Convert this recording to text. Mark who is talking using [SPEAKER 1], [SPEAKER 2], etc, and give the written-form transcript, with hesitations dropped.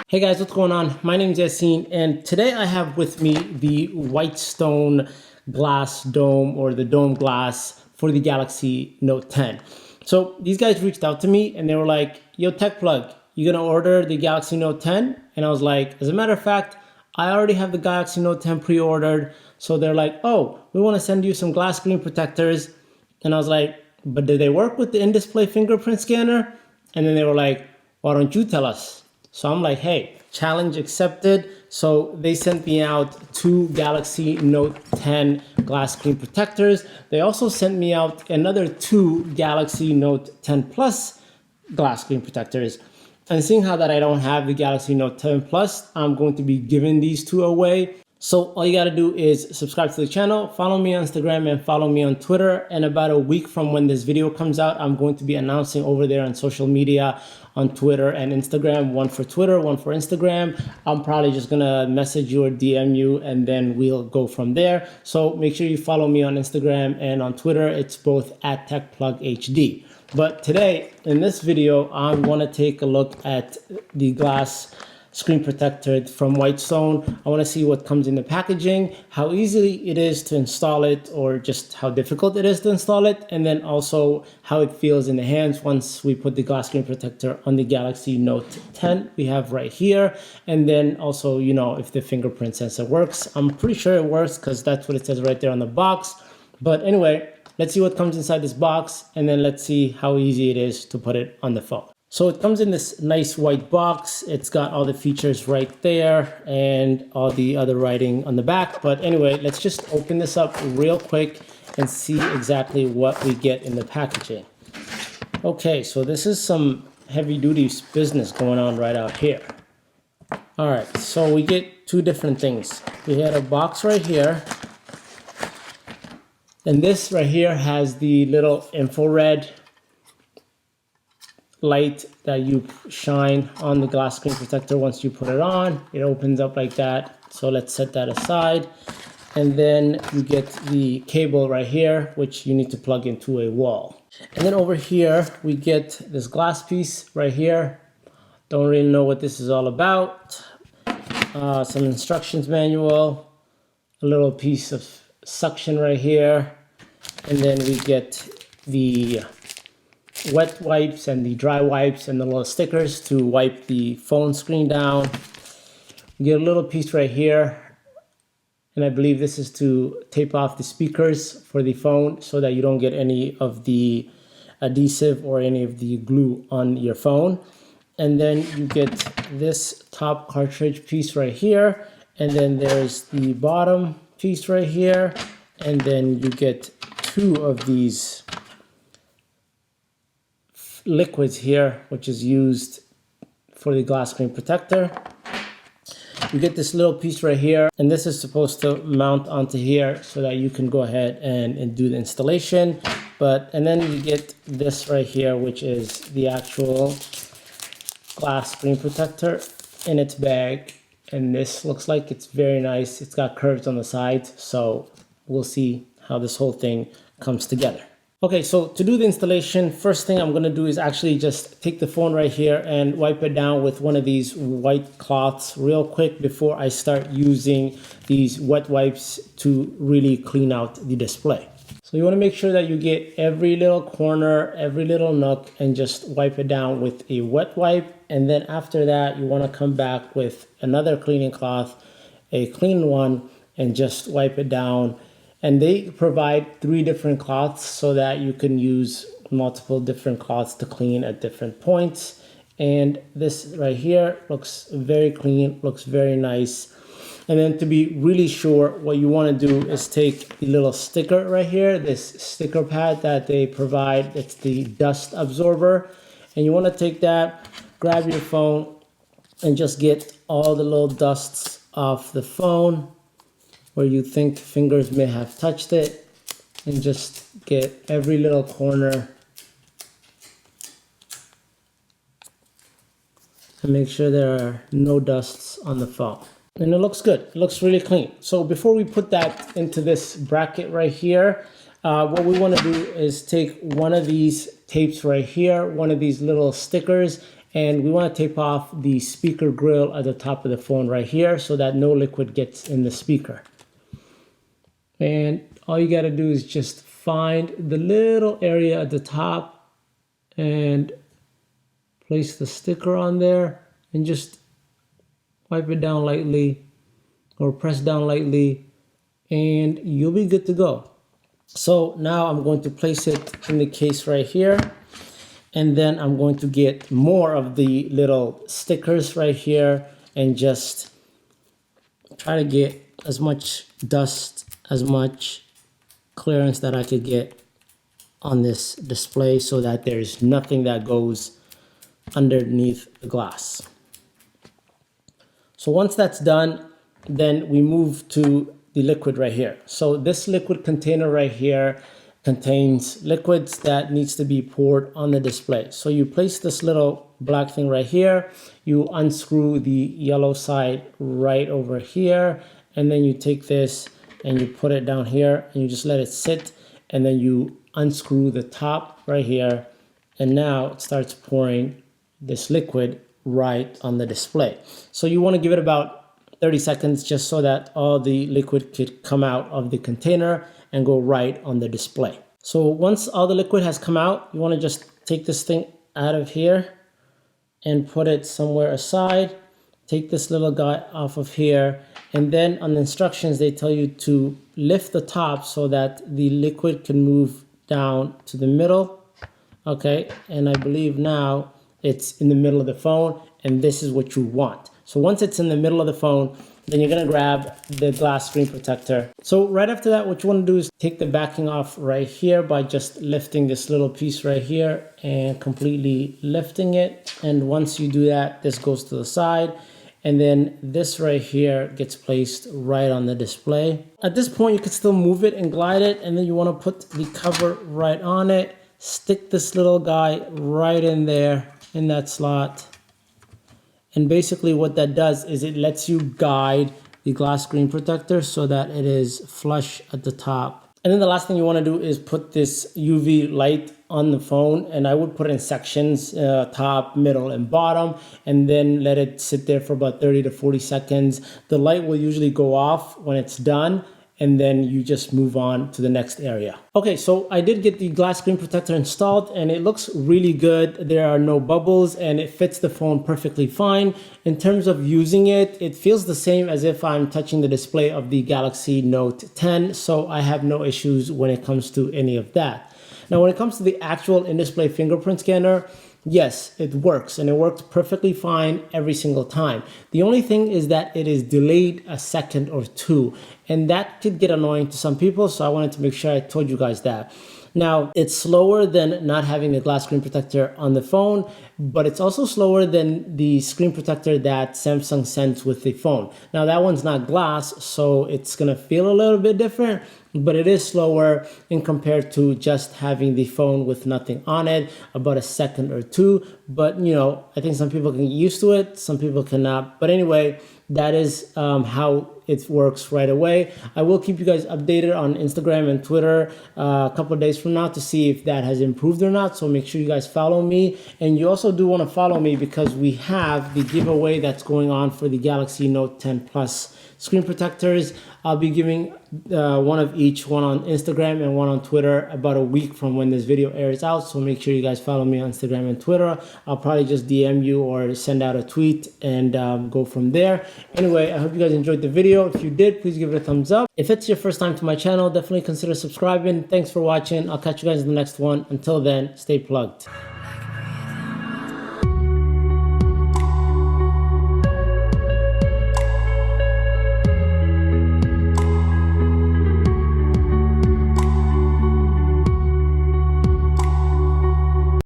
[SPEAKER 1] Hey guys, what's going on? My name is Yassine, and today I have with me the Whitestone glass dome, or the dome glass for the Galaxy Note 10. So these guys reached out to me and they were like, yo, Tech Plug, you gonna order the Galaxy Note 10? And I was like, as a matter of fact, I already have the Galaxy Note 10 pre-ordered. So they're like, oh, we wanna send you some glass screen protectors. And I was like, but do they work with the in-display fingerprint scanner? And then they were like, why don't you tell us? So I'm like, hey, challenge accepted. So they sent me out 2 Galaxy Note 10 glass screen protectors. They also sent me out another 2 Galaxy Note 10 Plus glass screen protectors. And seeing how that I don't have the Galaxy Note 10 Plus, I'm going to be giving these 2 away. So all you gotta do is subscribe to the channel, follow me on Instagram, and follow me on Twitter. And about a week from when this video comes out, I'm going to be announcing over there on social media, on Twitter and Instagram, one for Twitter, one for Instagram. I'm probably just gonna message you or DM you, and then we'll go from there. So make sure you follow me on Instagram and on Twitter. It's both at TechPlugHD. But today, in this video, I wanna take a look at the glass screen protector from Whitestone. I want to see what comes in the packaging, how easy it is to install it, or just how difficult it is to install it, and then also how it feels in the hands once we put the glass screen protector on the Galaxy Note 10 we have right here. And then also, you know, if the fingerprint sensor works. I'm pretty sure it works because that's what it says right there on the box. But anyway, let's see what comes inside this box, and then let's see how easy it is to put it on the phone. So it comes in this nice white box. It's got all the features right there and all the other writing on the back. But anyway, let's just open this up real quick and see exactly what we get in the packaging. Okay, so this is some heavy duty business going on right out here. All right, so we get 2 different things. We had a box right here. And this right here has the little infrared light that you shine on the glass screen protector. Once you put it on, it opens up like that. So let's set that aside. And then you get the cable right here, which you need to plug into a wall. And then over here, we get this glass piece right here. Don't really know what this is all about. Some instructions manual, a little piece of suction right here. And then we get the wet wipes and the dry wipes and the little stickers to wipe the phone screen down. You get a little piece right here, and I believe this is to tape off the speakers for the phone so that you don't get any of the adhesive or any of the glue on your phone. And then you get this top cartridge piece right here, and then there's the bottom piece right here, and then you get 2 of these liquids here, which is used for the glass screen protector. You get this little piece right here, and this is supposed to mount onto here so that you can go ahead and do the installation. And then you get this right here, which is the actual glass screen protector in its bag. And this looks like it's very nice. It's got curves on the sides, so we'll see how this whole thing comes together. Okay, so to do the installation, first thing I'm going to do is actually just take the phone right here and wipe it down with one of these white cloths real quick before I start using these wet wipes to really clean out the display. So you want to make sure that you get every little corner, every little nook, and just wipe it down with a wet wipe. And then after that, you want to come back with another cleaning cloth, a clean one, and just wipe it down. And they provide 3 different cloths so that you can use multiple different cloths to clean at different points. And this right here looks very clean, looks very nice. And then to be really sure, what you want to do is take the little sticker right here, this sticker pad that they provide. It's the dust absorber. And you want to take that, grab your phone, and just get all the little dusts off the phone where you think fingers may have touched it, and just get every little corner and make sure there are no dusts on the phone. And it looks good. It looks really clean. So before we put that into this bracket right here, what we want to do is take one of these tapes right here, one of these little stickers, and we want to tape off the speaker grill at the top of the phone right here so that no liquid gets in the speaker. And all you got to do is just find the little area at the top and place the sticker on there and just wipe it down lightly or press down lightly, and you'll be good to go. So now I'm going to place it in the case right here, and then I'm going to get more of the little stickers right here and just try to get as much dust, as much clearance that I could get on this display so that there's nothing that goes underneath the glass. So once that's done, then we move to the liquid right here. So this liquid container right here contains liquids that needs to be poured on the display. So you place this little black thing right here, you unscrew the yellow side right over here, and then you take this and you put it down here and you just let it sit, and then you unscrew the top right here, and now it starts pouring this liquid right on the display. So you want to give it about 30 seconds just so that all the liquid could come out of the container and go right on the display. So once all the liquid has come out, you want to just take this thing out of here and put it somewhere aside. Take this little guy off of here, and then on the instructions they tell you to lift the top so that the liquid can move down to the middle. Okay, and I believe now it's in the middle of the phone, and this is what you want. So once it's in the middle of the phone, then you're gonna grab the glass screen protector. So right after that, what you wanna do is take the backing off right here by just lifting this little piece right here and completely lifting it. And once you do that, this goes to the side. And then this right here gets placed right on the display. At this point, you can still move it and glide it. And then you wanna put the cover right on it. Stick this little guy right in there, in that slot. And basically what that does is it lets you guide the glass screen protector so that it is flush at the top. And then the last thing you want to do is put this UV light on the phone, and I would put it in sections, top, middle, and bottom, and then let it sit there for about 30 to 40 seconds. The light will usually go off when it's done, and then you just move on to the next area. Okay, so I did get the glass screen protector installed, and it looks really good. There are no bubbles, and it fits the phone perfectly fine. In terms of using it, it feels the same as if I'm touching the display of the Galaxy Note 10, so I have no issues when it comes to any of that. Now, when it comes to the actual in-display fingerprint scanner, yes, it works, and it worked perfectly fine every single time. The only thing is that it is delayed a second or two, and that could get annoying to some people, so I wanted to make sure I told you guys that. Now, it's slower than not having a glass screen protector on the phone, but it's also slower than the screen protector that Samsung sends with the phone. Now, that one's not glass, so it's gonna feel a little bit different, but it is slower in compared to just having the phone with nothing on it, about a second or two. But, you know, I think some people can get used to it, some people cannot. But anyway, that is how it works right away. I will keep you guys updated on Instagram and Twitter a couple of days from now to see if that has improved or not. So make sure you guys follow me. And you also do want to follow me because we have the giveaway that's going on for the Galaxy Note 10 Plus screen protectors. I'll be giving one of each, one on Instagram and one on Twitter, about a week from when this video airs out. So make sure you guys follow me on Instagram and Twitter. I'll probably just DM you or send out a tweet and go from there. Anyway, I hope you guys enjoyed the video. If you did, please give it a thumbs up. If it's your first time to my channel, definitely consider subscribing. Thanks for watching. I'll catch you guys in the next one. Until then, stay plugged.